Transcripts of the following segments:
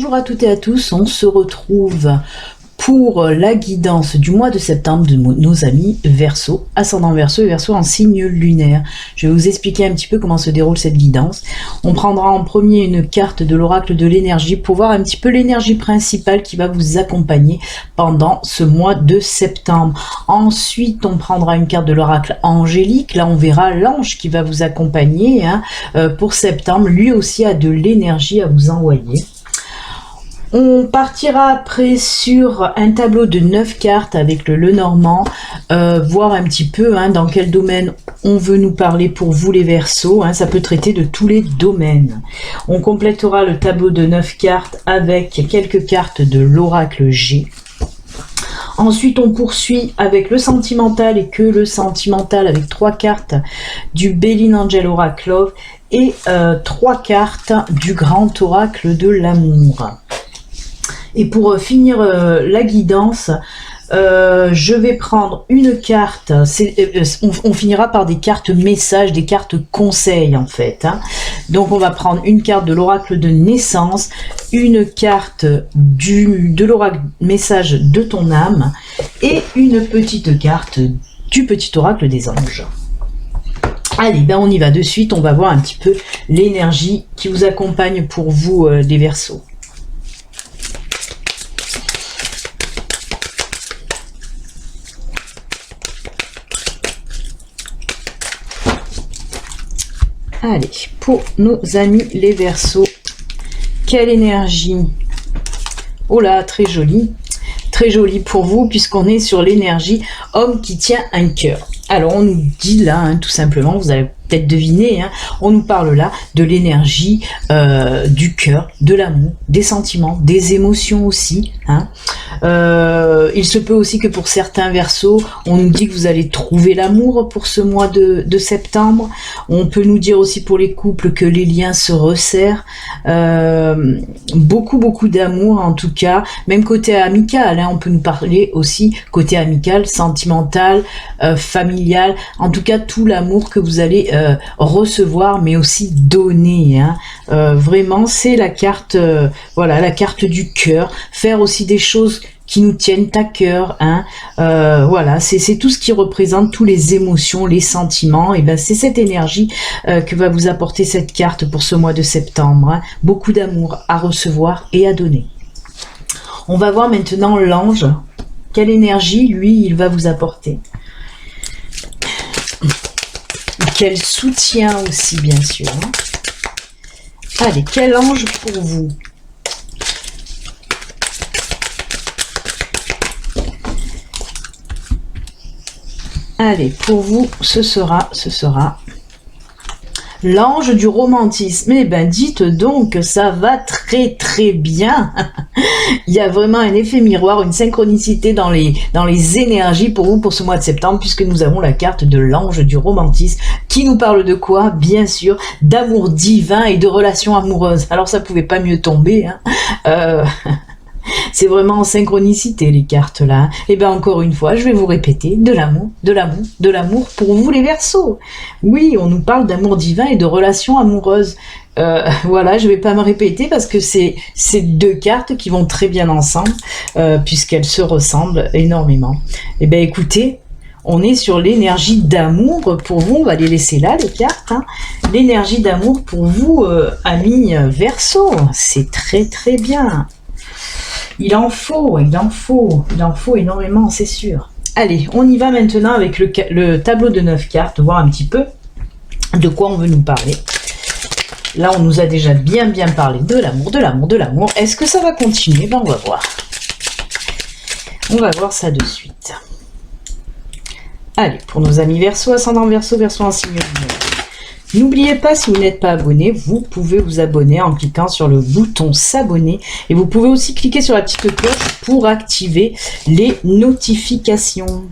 Bonjour à toutes et à tous, on se retrouve pour la guidance du mois de septembre de nos amis Verseau, ascendant Verseau et Verseau en signe lunaire. Je vais vous expliquer un petit peu comment se déroule cette guidance. On prendra en premier une carte de l'oracle de l'énergie pour voir un petit peu l'énergie principale qui va vous accompagner pendant ce mois de septembre. Ensuite, on prendra une carte de l'oracle angélique. Là, on verra l'ange qui va vous accompagner pour septembre. Lui aussi a de l'énergie à vous envoyer. On partira après sur un tableau de 9 cartes avec le Lenormand, voir un petit peu dans quel domaine on veut nous parler pour vous les Verseaux. Ça peut traiter de tous les domaines. On complétera le tableau de 9 cartes avec quelques cartes de l'oracle G. Ensuite, on poursuit avec le sentimental et que le sentimental avec 3 cartes du Béline Angel Oracle Love et 3 cartes du grand oracle de l'amour. Et pour finir la guidance, je vais prendre une carte, on finira par des cartes messages, des cartes conseils en fait. Donc on va prendre une carte de l'oracle de naissance, une carte de l'oracle message de ton âme et une petite carte du petit oracle des anges. Allez, on y va de suite, on va voir un petit peu l'énergie qui vous accompagne pour vous les Verseaux. Allez, pour nos amis les Verseaux, quelle énergie! Oh là, très jolie pour vous, puisqu'on est sur l'énergie homme qui tient un cœur. Alors, on nous dit là, tout simplement, vous allez peut-être deviner, on nous parle là de l'énergie du cœur, de l'amour, des sentiments, des émotions aussi. Il se peut aussi que pour certains Verseaux, on nous dit que vous allez trouver l'amour pour ce mois de septembre. On peut nous dire aussi pour les couples que les liens se resserrent. Beaucoup d'amour en tout cas, même côté amical. On peut nous parler aussi côté amical, sentimental, familial. En tout cas, tout l'amour que vous allez recevoir, mais aussi donner. Vraiment, c'est la carte, voilà, la carte du cœur. Faire aussi des choses qui nous tiennent à cœur, voilà, c'est tout ce qui représente tous les émotions, les sentiments, et c'est cette énergie que va vous apporter cette carte pour ce mois de septembre. Beaucoup d'amour à recevoir et à donner. On va voir maintenant l'ange. Quelle énergie, lui, il va vous apporter. Quel soutien aussi, bien sûr. Allez, quel ange pour vous? Allez, pour vous, ce sera l'ange du romantisme. Eh ben, dites donc, ça va très bien. Il y a vraiment un effet miroir, une synchronicité dans les énergies pour vous pour ce mois de septembre, puisque nous avons la carte de l'ange du romantisme qui nous parle de quoi? Bien sûr, d'amour divin et de relations amoureuses. Alors ça pouvait pas mieux tomber. C'est vraiment en synchronicité les cartes là. Et bien encore une fois, je vais vous répéter, de l'amour pour vous les Verseaux. Oui, on nous parle d'amour divin et de relations amoureuses. Voilà, je vais pas me répéter parce que c'est deux cartes qui vont très bien ensemble, puisqu'elles se ressemblent énormément. Et bien écoutez, on est sur l'énergie d'amour pour vous. On va les laisser là, les cartes. L'énergie d'amour pour vous, amis Verseaux. C'est très bien. Il en faut énormément, c'est sûr. Allez, on y va maintenant avec le tableau de 9 cartes, voir un petit peu de quoi on veut nous parler. Là, on nous a déjà bien parlé de l'amour. Est-ce que ça va continuer? On va voir. On va voir ça de suite. Allez, pour nos amis Verseau, ascendant Verseau, Verseau en signe lunaire. N'oubliez pas, si vous n'êtes pas abonné, vous pouvez vous abonner en cliquant sur le bouton s'abonner. Et vous pouvez aussi cliquer sur la petite cloche pour activer les notifications.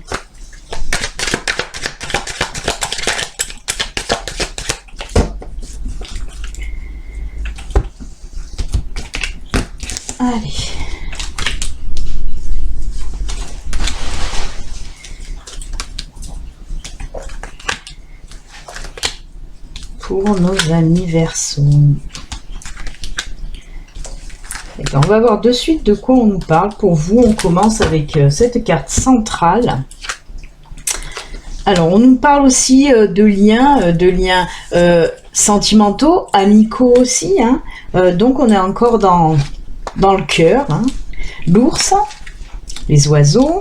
Allez. Pour nos amis Verseaux. On va voir de suite de quoi on nous parle. Pour vous, on commence avec cette carte centrale. Alors, on nous parle aussi de liens sentimentaux, amicaux aussi. Hein. Donc, on est encore dans le cœur. Hein. L'ours, les oiseaux,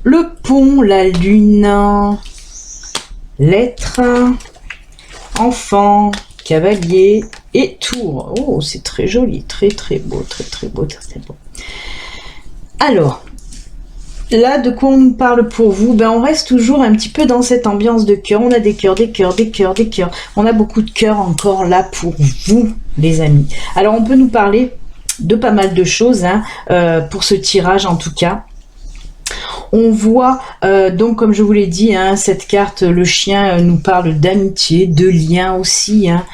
le pont, la lune, l'être, enfant, cavalier et tour. Oh, c'est très joli, très beau, très beau. Alors, là, de quoi on nous parle pour vous? Ben, on reste toujours un petit peu dans cette ambiance de cœur. On a des cœurs. On a beaucoup de cœurs encore là pour vous, les amis. Alors, on peut nous parler de pas mal de choses, hein, pour ce tirage en tout cas. On voit, donc comme je vous l'ai dit, hein, cette carte, le chien nous parle d'amitié, de liens aussi. Hein.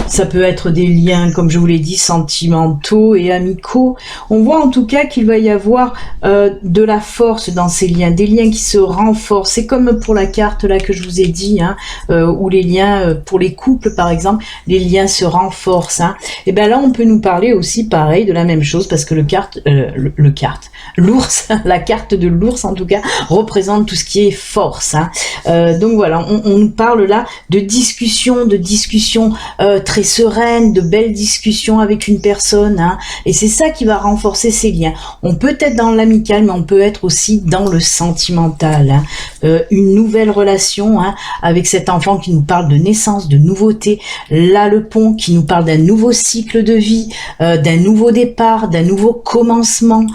Ça peut être des liens, comme je vous l'ai dit, sentimentaux et amicaux. On voit en tout cas qu'il va y avoir de la force dans ces liens, des liens qui se renforcent. C'est comme pour la carte là que je vous ai dit, hein, où les liens, pour les couples par exemple, les liens se renforcent. Hein. Et bien là, on peut nous parler aussi pareil de la même chose, parce que l'ours, la carte de l'ours en tout cas, représente tout ce qui est force. Hein. Donc voilà, on nous parle là de discussions très sereines, de belles discussions avec une personne. Hein. Et c'est ça qui va renforcer ces liens. On peut être dans l'amical, mais on peut être aussi dans le sentimental. Hein. Une nouvelle relation, hein, avec cet enfant qui nous parle de naissance, de nouveauté. Là, le pont qui nous parle d'un nouveau cycle de vie, d'un nouveau départ, d'un nouveau commencement.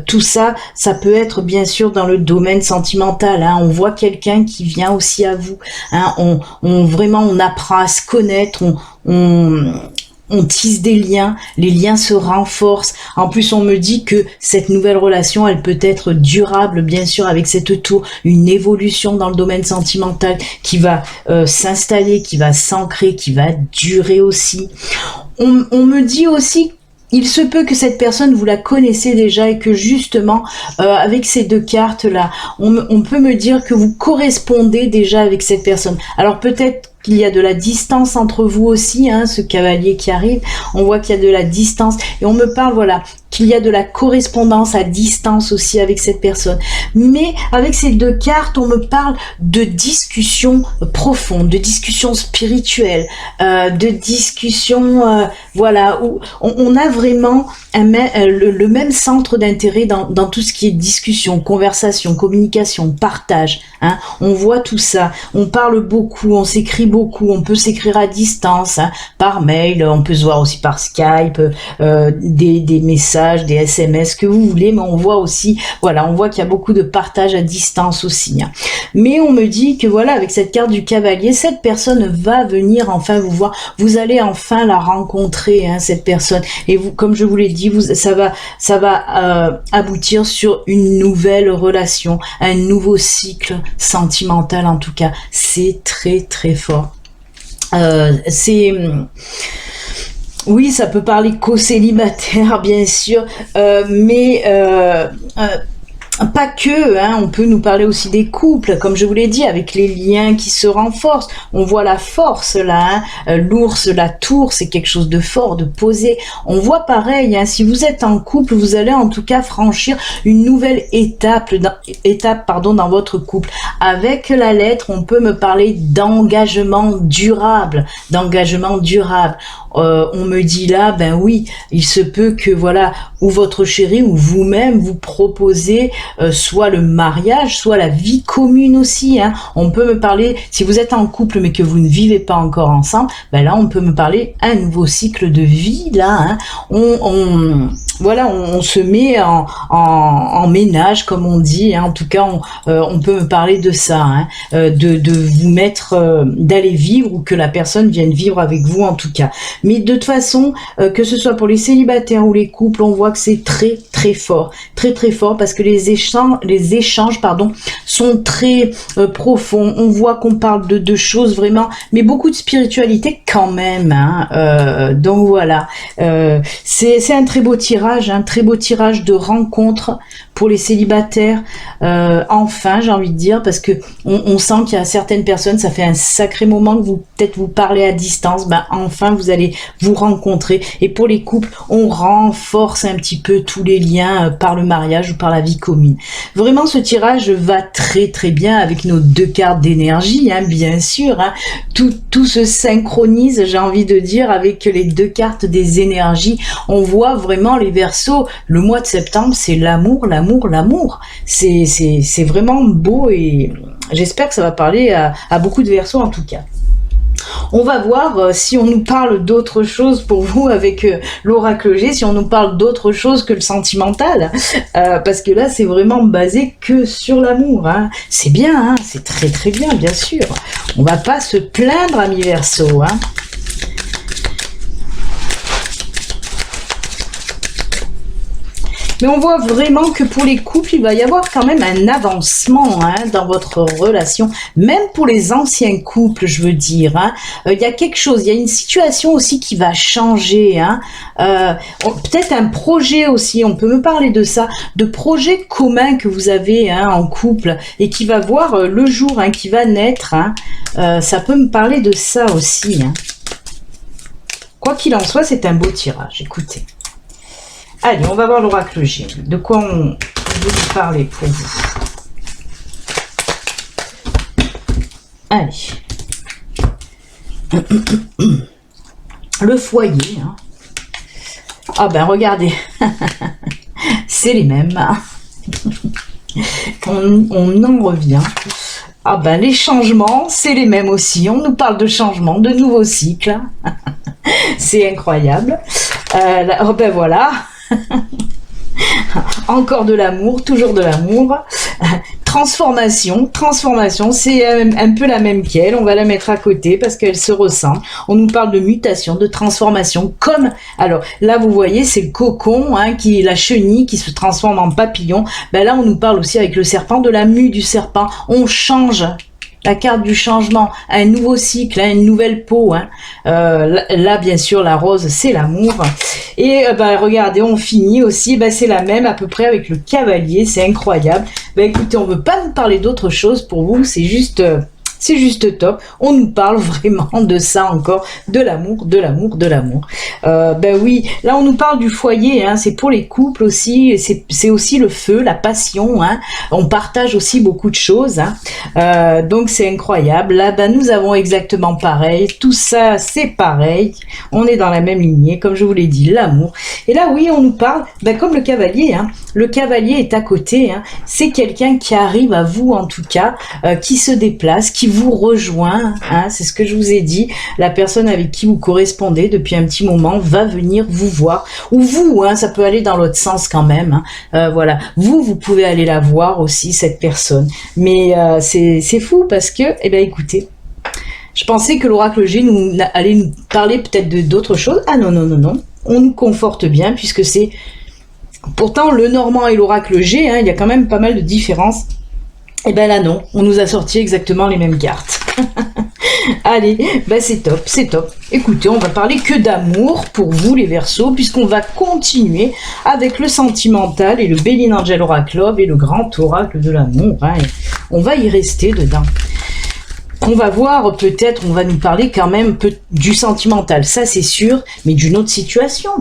Tout ça, ça peut être bien sûr dans le domaine sentimental. Hein. On voit quelqu'un qui vient aussi à vous. Hein. On apprend à se connaître. On tisse des liens, les liens se renforcent. En plus, on me dit que cette nouvelle relation, elle peut être durable, bien sûr, avec cette tour, une évolution dans le domaine sentimental qui va s'installer, qui va s'ancrer, qui va durer aussi. On me dit aussi, il se peut que cette personne, vous la connaissez déjà et que justement, avec ces deux cartes-là, on peut me dire que vous correspondez déjà avec cette personne. Alors peut-être qu'il y a de la distance entre vous aussi, hein, ce cavalier qui arrive, on voit qu'il y a de la distance et on me parle, voilà, qu'il y a de la correspondance à distance aussi avec cette personne. Mais avec ces deux cartes, on me parle de discussions profondes, de discussions spirituelles, de discussions, voilà, où on a vraiment le même centre d'intérêt dans tout ce qui est discussion, conversation, communication, partage. Hein. On voit tout ça, on parle beaucoup, on s'écrit beaucoup, on peut s'écrire à distance, hein, par mail, on peut se voir aussi par Skype, des messages, des SMS, que vous voulez, mais on voit aussi, voilà, on voit qu'il y a beaucoup de partage à distance aussi. Hein. Mais on me dit que voilà, avec cette carte du cavalier, cette personne va venir enfin vous voir, vous allez enfin la rencontrer, hein, cette personne, et vous, comme je vous l'ai dit, ça va aboutir sur une nouvelle relation, un nouveau cycle sentimental en tout cas. C'est très fort. Oui, ça peut parler qu'aux célibataires, bien sûr, mais pas que, hein, on peut nous parler aussi des couples, comme je vous l'ai dit, avec les liens qui se renforcent. On voit la force là, hein. L'ours, la tour, c'est quelque chose de fort, de posé. On voit pareil, hein, si vous êtes en couple, vous allez en tout cas franchir une nouvelle étape dans votre couple. Avec la lettre, on peut me parler d'engagement durable, on me dit là, ben oui, il se peut que voilà, ou votre chéri ou vous-même vous proposez soit le mariage, soit la vie commune aussi. Hein. On peut me parler, si vous êtes en couple mais que vous ne vivez pas encore ensemble, ben là on peut me parler un nouveau cycle de vie là. Hein. On se met en ménage comme on dit. Hein. En tout cas, on peut me parler de ça, hein. De vous mettre, d'aller vivre ou que la personne vienne vivre avec vous en tout cas. Mais de toute façon, que ce soit pour les célibataires ou les couples, on voit que c'est très fort, très fort, parce que les échanges sont très profonds. On voit qu'on parle de choses vraiment, mais beaucoup de spiritualité quand même. Hein. Donc voilà, c'est un très beau tirage de rencontre. Pour les célibataires, enfin, j'ai envie de dire, parce que on sent qu'il y a certaines personnes, ça fait un sacré moment que vous peut-être vous parlez à distance, ben enfin vous allez vous rencontrer. Et pour les couples, on renforce un petit peu tous les liens par le mariage ou par la vie commune. Vraiment, ce tirage va très très bien avec nos 2 cartes d'énergie, hein, bien sûr. Hein. Tout se synchronise, j'ai envie de dire, avec les 2 cartes des énergies. On voit vraiment les Verseaux. Le mois de septembre, c'est l'amour, l'amour, l'amour. C'est vraiment beau et j'espère que ça va parler à beaucoup de Verseaux en tout cas. On va voir si on nous parle d'autre chose pour vous avec l'oracle G, si on nous parle d'autre chose que le sentimental, parce que là c'est vraiment basé que sur l'amour. Hein. C'est bien, hein, c'est très très bien, bien sûr. On va pas se plaindre, amis Verseaux. Hein. Mais on voit vraiment que pour les couples, il va y avoir quand même un avancement hein, dans votre relation. Même pour les anciens couples, je veux dire. Hein. Il y a quelque chose, il y a une situation aussi qui va changer. Hein. Peut-être un projet aussi, on peut me parler de ça, de projet commun que vous avez hein, en couple et qui va voir le jour, hein, qui va naître. Hein. Ça peut me parler de ça aussi. Hein. Quoi qu'il en soit, c'est un beau tirage. Écoutez. Allez, on va voir l'oracle G. De quoi on veut vous parler pour vous? Allez. Le foyer. Hein. Ah ben, regardez. C'est les mêmes. On en revient. Ah ben, les changements, c'est les mêmes aussi. On nous parle de changements, de nouveaux cycles. C'est incroyable. Oh ben voilà. Encore de l'amour, toujours de l'amour. Transformation, c'est un peu la même qu'elle. On va la mettre à côté parce qu'elle se ressemble. On nous parle de mutation, de transformation. Comme, alors là vous voyez, c'est le cocon, hein, la chenille qui se transforme en papillon. Ben là on nous parle aussi avec le serpent de la mue du serpent. On change. La carte du changement, un nouveau cycle, hein, une nouvelle peau. Hein. Là, bien sûr, la rose, c'est l'amour. Et regardez, on finit aussi, c'est la même à peu près avec le cavalier, c'est incroyable. Écoutez, on ne veut pas nous parler d'autre chose pour vous, c'est juste top. On nous parle vraiment de ça encore, de l'amour, de l'amour, de l'amour. Oui, là on nous parle du foyer, hein, c'est pour les couples aussi, c'est aussi le feu, la passion. Hein. On partage aussi beaucoup de choses. Hein. Donc c'est incroyable. Là, nous avons exactement pareil. Tout ça, c'est pareil. On est dans la même lignée, comme je vous l'ai dit, l'amour. Et là, oui, on nous parle, comme le cavalier. Hein. Le cavalier est à côté. Hein. C'est quelqu'un qui arrive à vous, en tout cas, qui se déplace, qui vous rejoint, hein, c'est ce que je vous ai dit, la personne avec qui vous correspondez depuis un petit moment va venir vous voir, ou vous, hein, ça peut aller dans l'autre sens quand même, hein, voilà, vous pouvez aller la voir aussi, cette personne, mais c'est fou parce que, écoutez, je pensais que l'oracle G allait nous parler peut-être d'autres choses, ah non, on nous conforte bien puisque c'est, pourtant le Normand et l'oracle G, hein, il y a quand même pas mal de différences. Et là non, on nous a sorti exactement les mêmes cartes. Allez, c'est top. Écoutez, on va parler que d'amour pour vous les Verseaux, puisqu'on va continuer avec le sentimental et le Béline Angel Oracle Love et le grand oracle de l'amour. Hein. On va y rester dedans. On va voir, peut-être, on va nous parler quand même du sentimental, ça c'est sûr, mais d'une autre situation.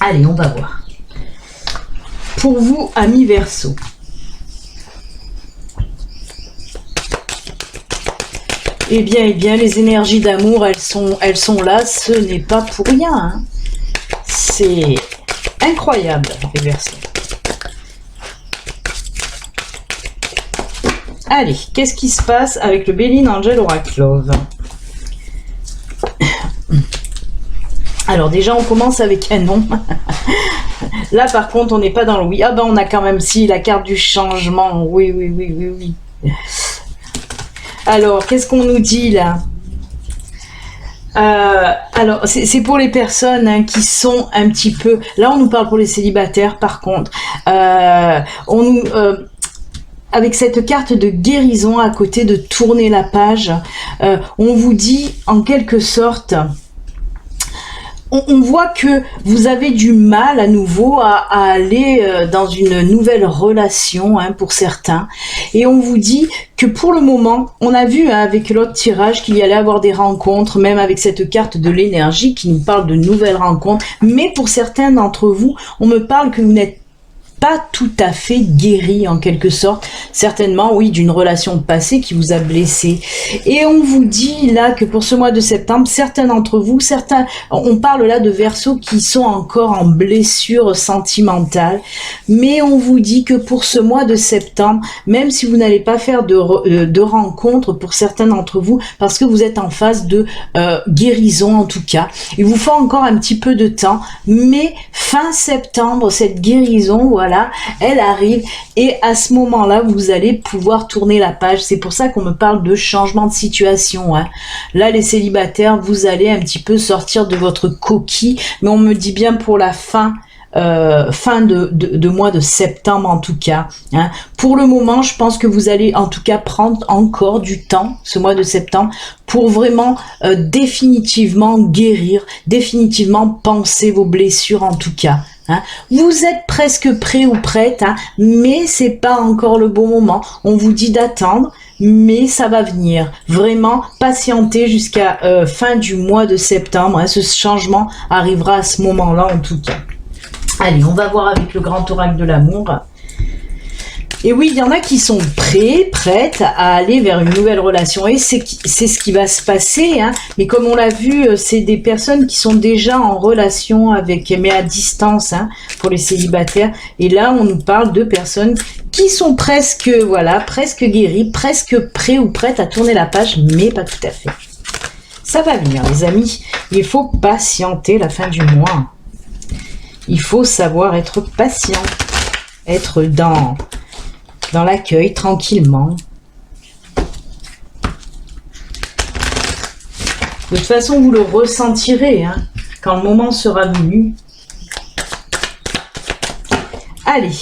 Allez, on va voir. Pour vous, amis Verseaux. Eh bien, les énergies d'amour, elles sont là, ce n'est pas pour rien. Hein. C'est incroyable, les Verseaux. Allez, qu'est-ce qui se passe avec le Béline Angel Oracle Love? Alors déjà, on commence avec un nom. Là, par contre, on n'est pas dans le oui. Ah on a quand même, si, la carte du changement. Oui. Alors, qu'est-ce qu'on nous dit là? Alors, c'est pour les personnes hein, qui sont un petit peu... Là, on nous parle pour les célibataires, par contre. Avec cette carte de guérison à côté de tourner la page, on vous dit en quelque sorte... on voit que vous avez du mal à nouveau à aller dans une nouvelle relation hein, pour certains. Et on vous dit que pour le moment, on a vu hein, avec l'autre tirage qu'il y allait avoir des rencontres, même avec cette carte de l'énergie qui nous parle de nouvelles rencontres. Mais pour certains d'entre vous, on me parle que vous n'êtes pas tout à fait guéri en quelque sorte, certainement oui d'une relation passée qui vous a blessé. Et on vous dit là que pour ce mois de septembre, certains d'entre vous, on parle là de Verseaux qui sont encore en blessure sentimentale, mais on vous dit que pour ce mois de septembre, même si vous n'allez pas faire de rencontres pour certains d'entre vous, parce que vous êtes en phase de guérison en tout cas, il vous faut encore un petit peu de temps, mais fin septembre, cette guérison, voilà, elle arrive et à ce moment-là, vous allez pouvoir tourner la page. C'est pour ça qu'on me parle de changement de situation. Hein. Là, les célibataires, vous allez un petit peu sortir de votre coquille, mais on me dit bien pour la fin de mois de septembre en tout cas. Hein. Pour le moment, je pense que vous allez en tout cas prendre encore du temps, ce mois de septembre, pour vraiment définitivement guérir, définitivement penser vos blessures en tout cas. Hein. Vous êtes presque prêt ou prête, hein, mais c'est pas encore le bon moment. On vous dit d'attendre, mais ça va venir. Vraiment, patientez jusqu'à fin du mois de septembre. Hein. Ce changement arrivera à ce moment-là en tout cas. Allez, on va voir avec le grand oracle de l'amour. Et oui, il y en a qui sont prêtes à aller vers une nouvelle relation. Et c'est ce qui va se passer. Hein. Mais comme on l'a vu, c'est des personnes qui sont déjà en relation avec, mais à distance, hein, pour les célibataires. Et là, on nous parle de personnes qui sont presque, voilà, presque guéries, presque prêts ou prêtes à tourner la page, mais pas tout à fait. Ça va venir, les amis. Il faut patienter la fin du mois. Il faut savoir être patient, être dans l'accueil tranquillement. De toute façon, vous le ressentirez hein, quand le moment sera venu. Allez,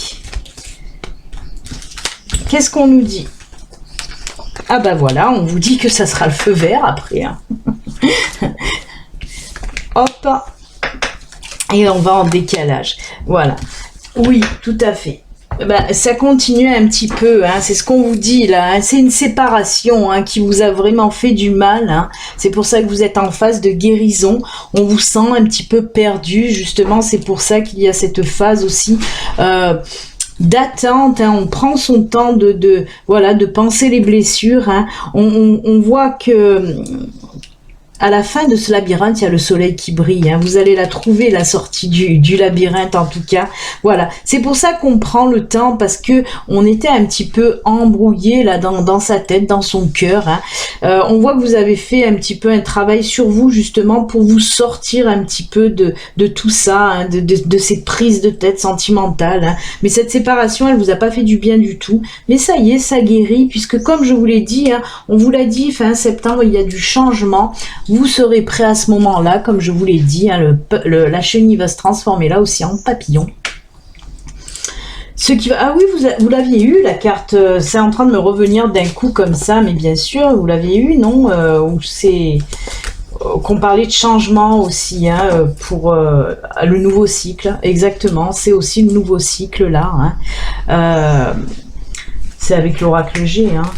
qu'est-ce qu'on nous dit? Ah bah voilà, on vous dit que ça sera le feu vert après. Hein. Hop. Et on va en décalage. Voilà. Oui, tout à fait. Ben, ça continue un petit peu, hein, c'est ce qu'on vous dit là, hein, c'est une séparation hein, qui vous a vraiment fait du mal, hein, c'est pour ça que vous êtes en phase de guérison, on vous sent un petit peu perdu, justement c'est pour ça qu'il y a cette phase aussi d'attente, hein, on prend son temps de penser les blessures, hein, on voit que à la fin de ce labyrinthe, il y a le soleil qui brille. Hein. Vous allez la trouver, la sortie du labyrinthe, en tout cas. Voilà. C'est pour ça qu'on prend le temps, parce que on était un petit peu embrouillé là dans sa tête, dans son cœur. Hein. On voit que vous avez fait un petit peu un travail sur vous, justement, pour vous sortir un petit peu de tout ça, hein, de ces prises de tête sentimentales. Hein. Mais cette séparation, elle vous a pas fait du bien du tout. Mais ça y est, ça guérit, puisque comme je vous l'ai dit, hein, on vous l'a dit, fin septembre, il y a du changement. Vous serez prêt à ce moment-là, comme je vous l'ai dit, hein, la chenille va se transformer là aussi en papillon. Ce qui va... Ah oui, vous l'aviez eu, la carte, c'est en train de me revenir d'un coup comme ça, mais bien sûr, vous l'aviez eu, non ou c'est... qu'on parlait de changement aussi, hein, pour le nouveau cycle, exactement, c'est aussi le nouveau cycle là, hein. C'est avec l'oracle G, hein.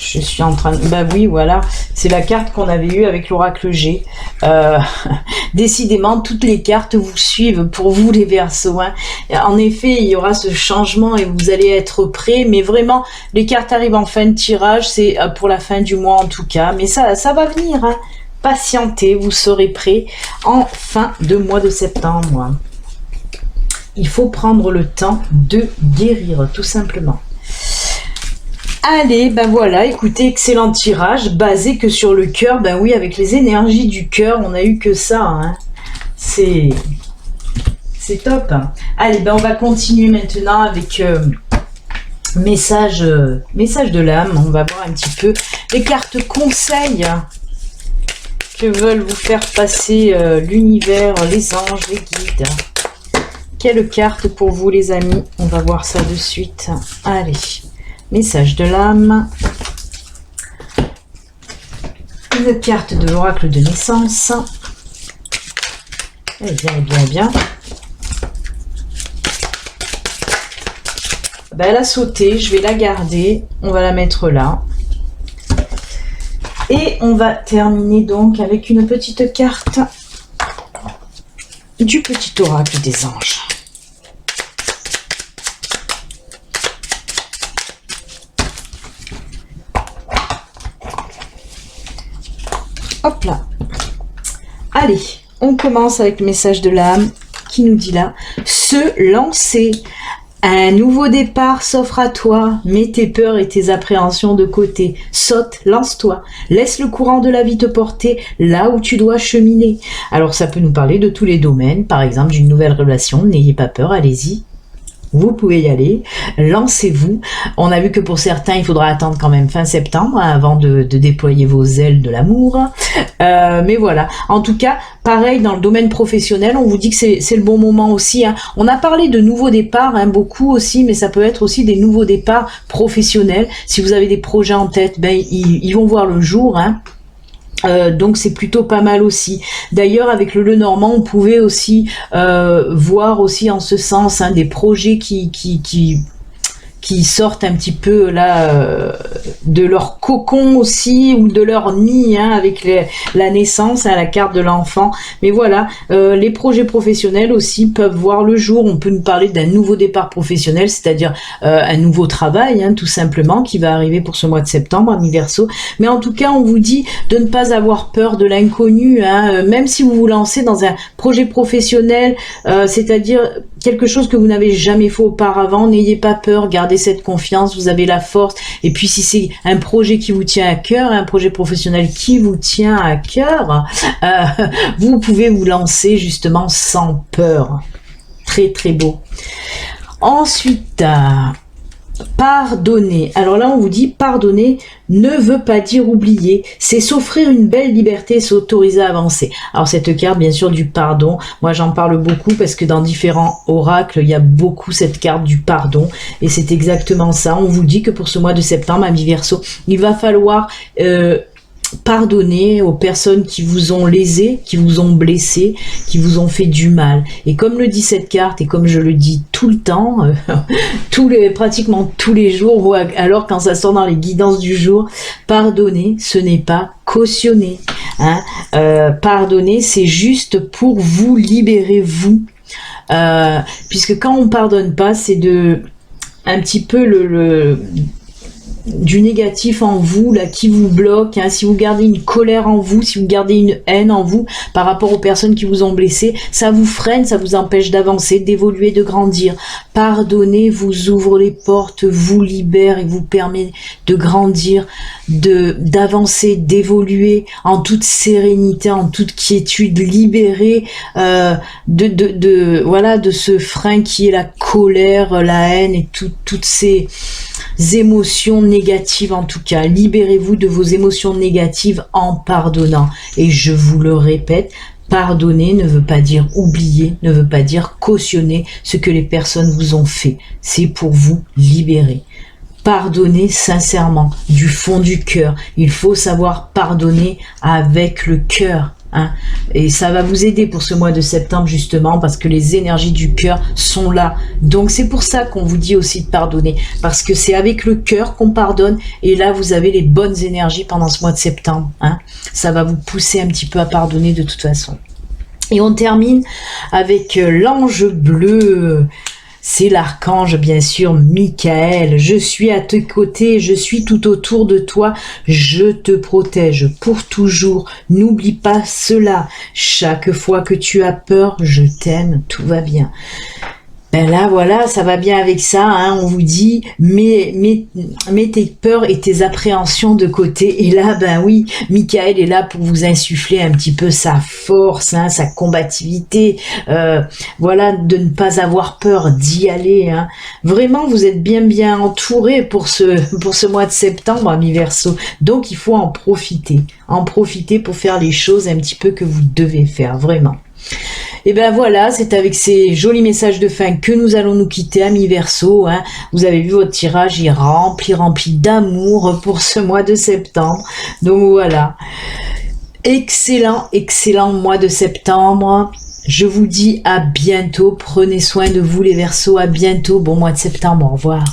Je suis en train de... Bah oui, voilà. C'est la carte qu'on avait eue avec l'oracle G. Décidément, toutes les cartes vous suivent pour vous, les Verseaux. Hein. En effet, il y aura ce changement et vous allez être prêts. Mais vraiment, les cartes arrivent en fin de tirage. C'est pour la fin du mois en tout cas. Mais ça va venir. Hein. Patientez, vous serez prêts en fin de mois de septembre. Il faut prendre le temps de guérir, tout simplement. Allez, ben voilà, écoutez, excellent tirage, basé que sur le cœur. Ben oui, avec les énergies du cœur, on n'a eu que ça. Hein. C'est top. Allez, ben on va continuer maintenant avec message de l'âme. On va voir un petit peu les cartes conseils que veulent vous faire passer l'univers, les anges, les guides. Quelle carte pour vous, les amis? On va voir ça de suite. Allez. Message de l'âme. Une carte de l'oracle de naissance. Eh bien, eh bien, eh bien. Ben, elle a sauté, je vais la garder. On va la mettre là. Et on va terminer donc avec une petite carte du petit oracle des anges. Hop là. Allez, on commence avec le message de l'âme qui nous dit là, se lancer. Un nouveau départ s'offre à toi, mets tes peurs et tes appréhensions de côté, saute, lance-toi, laisse le courant de la vie te porter là où tu dois cheminer. Alors ça peut nous parler de tous les domaines, par exemple d'une nouvelle relation, n'ayez pas peur, allez-y. Vous pouvez y aller, lancez-vous. On a vu que pour certains, il faudra attendre quand même fin septembre avant de déployer vos ailes de l'amour. Mais voilà, en tout cas, pareil dans le domaine professionnel, on vous dit que c'est le bon moment aussi. Hein. On a parlé de nouveaux départs, hein, beaucoup aussi, mais ça peut être aussi des nouveaux départs professionnels. Si vous avez des projets en tête, ben, ils vont voir le jour. Hein. Donc c'est plutôt pas mal aussi. D'ailleurs avec le Lenormand on pouvait aussi voir aussi en ce sens des projets qui sortent un petit peu là de leur cocon aussi ou de leur nid avec la naissance, la carte de l'enfant. Mais voilà, les projets professionnels aussi peuvent voir le jour. On peut nous parler d'un nouveau départ professionnel, c'est-à-dire un nouveau travail tout simplement qui va arriver pour ce mois de septembre, ami Verseau. Mais en tout cas, on vous dit de ne pas avoir peur de l'inconnu, même si vous vous lancez dans un projet professionnel, c'est-à-dire quelque chose que vous n'avez jamais fait auparavant, n'ayez pas peur, gardez cette confiance, vous avez la force. Et puis si c'est un projet qui vous tient à cœur, un projet professionnel qui vous tient à cœur, vous pouvez vous lancer justement sans peur. Très très beau. Ensuite, pardonner. Alors là, on vous dit pardonner ne veut pas dire oublier. C'est s'offrir une belle liberté, s'autoriser à avancer. Alors cette carte, bien sûr, du pardon. Moi, j'en parle beaucoup parce que dans différents oracles, il y a beaucoup cette carte du pardon. Et c'est exactement ça. On vous dit que pour ce mois de septembre, ami Verseau, il va falloir pardonner aux personnes qui vous ont lésé, qui vous ont blessé, qui vous ont fait du mal. Et comme le dit cette carte, et comme je le dis tout le temps, pratiquement tous les jours, ou alors quand ça sort dans les guidances du jour, pardonner, ce n'est pas cautionner. Pardonner, c'est juste pour vous libérer, vous. Puisque quand on pardonne pas, c'est un petit peu du négatif en vous là qui vous bloque, si vous gardez une colère en vous, si vous gardez une haine en vous par rapport aux personnes qui vous ont blessé, ça vous freine, ça vous empêche d'avancer, d'évoluer, de grandir. Pardonner vous ouvre les portes, vous libère et vous permet de grandir, d'avancer, d'évoluer en toute sérénité, en toute quiétude, libéré de ce frein qui est la colère, la haine et toutes ces émotions négatives. En tout cas, libérez-vous de vos émotions négatives en pardonnant. Et je vous le répète, pardonner ne veut pas dire oublier, ne veut pas dire cautionner ce que les personnes vous ont fait. C'est pour vous libérer. Pardonner sincèrement, du fond du cœur. Il faut savoir pardonner avec le cœur. Et ça va vous aider pour ce mois de septembre justement parce que les énergies du cœur sont là. Donc c'est pour ça qu'on vous dit aussi de pardonner, parce que c'est avec le cœur qu'on pardonne et là vous avez les bonnes énergies pendant ce mois de septembre. Ça va vous pousser un petit peu à pardonner de toute façon. Et on termine avec l'ange bleu. C'est l'archange, bien sûr, Michael. Je suis à tes côtés, je suis tout autour de toi, je te protège pour toujours. N'oublie pas cela. Chaque fois que tu as peur, je t'aime, tout va bien. Ben là, voilà, ça va bien avec ça, on vous dit, mets tes peurs et tes appréhensions de côté. Et là, ben oui, Michael est là pour vous insuffler un petit peu sa force, sa combativité, voilà, de ne pas avoir peur, d'y aller. Vraiment, vous êtes bien entouré pour ce mois de septembre, ami Verseau. Donc, il faut en profiter pour faire les choses un petit peu que vous devez faire, vraiment. Et ben voilà, c'est avec ces jolis messages de fin que nous allons nous quitter, amis Verseau. Vous avez vu votre tirage, il est rempli d'amour pour ce mois de septembre. Donc voilà, excellent mois de septembre. Je vous dis à bientôt. Prenez soin de vous les Verseaux. À bientôt. Bon mois de septembre. Au revoir.